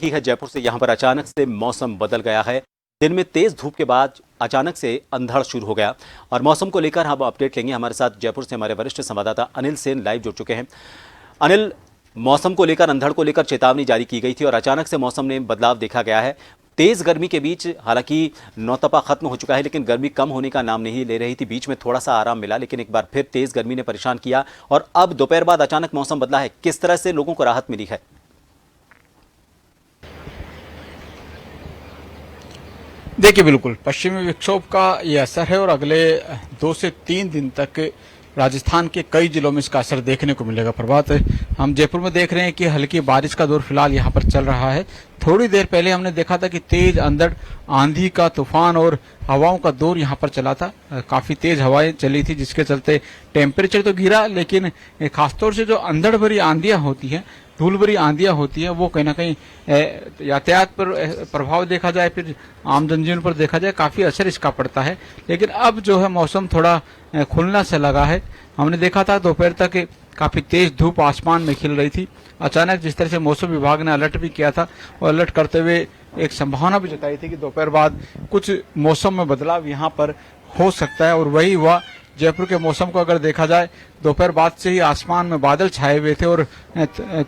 ठीक है, जयपुर से यहाँ पर अचानक से मौसम बदल गया है। दिन में तेज धूप के बाद अचानक से अंधड़ शुरू हो गया और मौसम को लेकर हम अपडेट लेंगे। हमारे साथ जयपुर से हमारे वरिष्ठ संवाददाता अनिल सेन लाइव जुड़ चुके हैं। अनिल, मौसम को लेकर, अंधड़ को लेकर चेतावनी जारी की गई थी और अचानक से मौसम में बदलाव देखा गया है। तेज गर्मी के बीच हालांकि नौतपा खत्म हो चुका है, लेकिन गर्मी कम होने का नाम नहीं ले रही थी। बीच में थोड़ा सा आराम मिला, लेकिन एक बार फिर तेज गर्मी ने परेशान किया और अब दोपहर बाद अचानक मौसम बदला है। किस तरह से लोगों को राहत मिली है? देखिए, बिल्कुल पश्चिमी विक्षोभ का ये असर है और अगले 2 से 3 दिन तक राजस्थान के कई जिलों में इसका असर देखने को मिलेगा। प्रभात, हम जयपुर में देख रहे हैं कि हल्की बारिश का दौर फिलहाल यहाँ पर चल रहा है। थोड़ी देर पहले हमने देखा था कि तेज अंधड़, आंधी का तूफान और हवाओं का दौर यहाँ पर चला था। काफी तेज हवाएं चली थी, जिसके चलते टेम्परेचर तो गिरा, लेकिन खासतौर से जो अंधड़ भरी आंधियां होती हैं, धूल भरी आंधियां होती हैं, वो कहीं ना कहीं यातायात पर प्रभाव देखा जाए, फिर आम जनजीवन पर देखा जाए, काफी असर इसका पड़ता है। लेकिन अब जो है मौसम थोड़ा खुलना से लगा है। हमने देखा था दोपहर तक काफी तेज धूप आसमान में खिल रही थी। अचानक जिस तरह से मौसम विभाग ने अलर्ट भी किया था, और अलर्ट करते हुए एक संभावना भी जताई थी कि दोपहर बाद कुछ मौसम में बदलाव यहाँ पर हो सकता है, और वही हुआ। जयपुर के मौसम को अगर देखा जाए, दोपहर बाद से ही आसमान में बादल छाए हुए थे और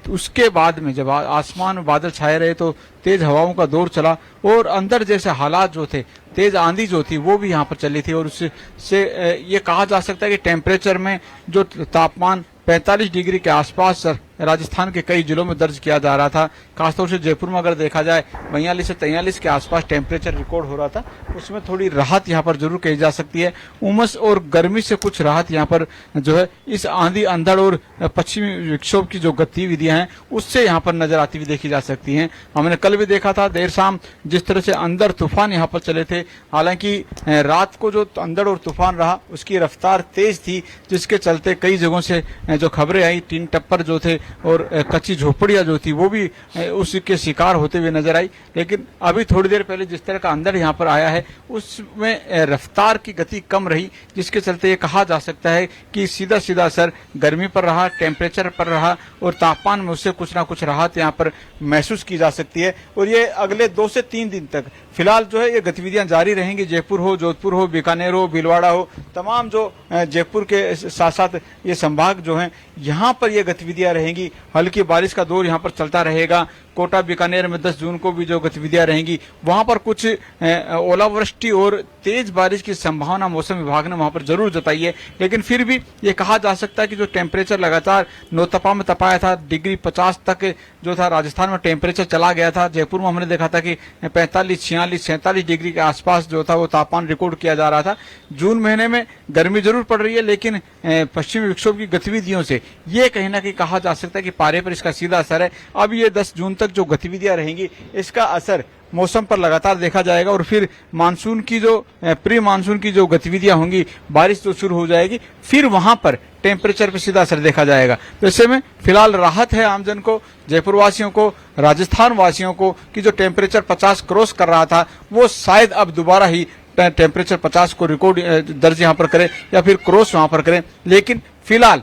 उसके बाद में जब आसमान में बादल छाए रहे तो तेज हवाओं का दौर चला और अंदर जैसे हालात जो थे, तेज आंधी जो थी वो भी यहाँ पर चली थी। और उससे ये कहा जा सकता है कि टेम्परेचर में जो तापमान 45 डिग्री के आसपास राजस्थान के कई जिलों में दर्ज किया जा रहा था। खासतौर से जयपुर में अगर देखा जाए 42 से 43 के आसपास टेम्परेचर रिकॉर्ड हो रहा था। उसमें थोड़ी राहत यहाँ पर जरूर कही जा सकती है। उमस और गर्मी से कुछ राहत यहाँ पर जो है इस आंधी, अंधड़ और पश्चिमी विक्षोभ की जो गतिविधियां हैं उससे यहाँ पर नजर आती हुई देखी जा सकती हैं। हमने कल भी देखा था देर शाम जिस तरह से अंधड़ तूफान यहाँ पर चले थे। हालांकि रात को जो अंधड़ और तूफान रहा उसकी रफ्तार तेज थी, जिसके चलते कई जगहों से जो खबरें आई, टीन टप्पर जो थे और कच्ची झोपड़ियां जो थी वो भी उसके शिकार होते हुए नजर आई। लेकिन अभी थोड़ी देर पहले जिस तरह का अंदर यहाँ पर आया है उसमें रफ्तार की गति कम रही, जिसके चलते ये कहा जा सकता है कि सीधा सीधा असर गर्मी पर रहा, टेम्परेचर पर रहा और तापमान में उससे कुछ ना कुछ राहत यहाँ पर महसूस की जा सकती है। और ये अगले 2 से 3 दिन तक फिलहाल जो है ये गतिविधियां जारी रहेंगी। जयपुर हो, जोधपुर हो, बीकानेर हो, भीलवाड़ा हो, तमाम जो जयपुर के साथ साथ ये संभाग जो हैं यहाँ पर ये गतिविधियां रहेंगी। हल्की बारिश का दौर यहाँ पर चलता रहेगा। कोटा, बीकानेर में 10 जून को भी जो गतिविधियां रहेंगी वहां पर कुछ ओलावृष्टि और तेज बारिश की संभावना मौसम विभाग ने वहां पर जरूर जताई है। लेकिन फिर भी ये कहा जा सकता है कि जो टेम्परेचर लगातार नौतपा में तपाया था, डिग्री 50 तक जो था राजस्थान में टेम्परेचर चला गया था। जयपुर में हमने देखा था कि 45, 46, 47 डिग्री के आसपास जो था वो तापमान रिकॉर्ड किया जा रहा था। जून महीने में गर्मी जरूर पड़ रही है, लेकिन पश्चिमी विक्षोभ की गतिविधियों से ये कहीं ना कहीं कहा जा सकता है कि पारे पर इसका सीधा असर है। अब ये 10 जून तक जो गतिविधियां रहेंगी इसका असर मौसम पर लगातार देखा जाएगा और फिर मानसून की जो प्री मानसून की जो गतिविधियां होंगी, बारिश जो शुरू हो जाएगी, फिर वहां पर टेम्परेचर पर सीधा असर देखा जाएगा। तो ऐसे में फिलहाल राहत है आमजन को, जयपुर वासियों को, राजस्थान वासियों को कि जो टेम्परेचर 50 क्रॉस कर रहा था वो शायद अब दोबारा ही टेम्परेचर 50 को रिकॉर्ड दर्ज यहाँ पर करे या फिर क्रॉस वहां पर करे। लेकिन फिलहाल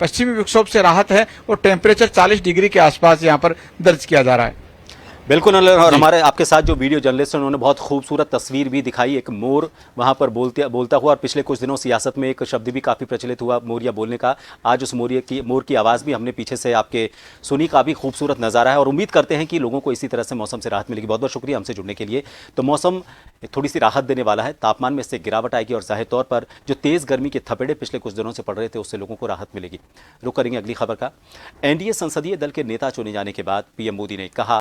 पश्चिमी विक्षोभ से राहत है और टेम्परेचर 40 डिग्री के आसपास यहाँ पर दर्ज किया जा रहा है। बिल्कुल। और हमारे आपके साथ जो वीडियो जर्नलिस्ट हैं उन्होंने बहुत खूबसूरत तस्वीर भी दिखाई, एक मोर वहां पर बोलता हुआ। और पिछले कुछ दिनों सियासत में एक शब्द भी काफ़ी प्रचलित हुआ, मोरिया बोलने का। आज उस मोर की आवाज़ भी हमने पीछे से आपके सुनी। काफ़ी खूबसूरत नज़ारा है और उम्मीद करते हैं कि लोगों को इसी तरह से मौसम से राहत मिलेगी। बहुत बहुत शुक्रिया हमसे जुड़ने के लिए। तो मौसम थोड़ी सी राहत देने वाला है, तापमान में इससे गिरावट आएगी और जाहिर तौर पर जो तेज़ गर्मी के थपेड़े पिछले कुछ दिनों से पड़ रहे थे उससे लोगों को राहत मिलेगी। रुक करेंगे अगली खबर का। एनडीए संसदीय दल के नेता चुने जाने के बाद पीएम मोदी ने कहा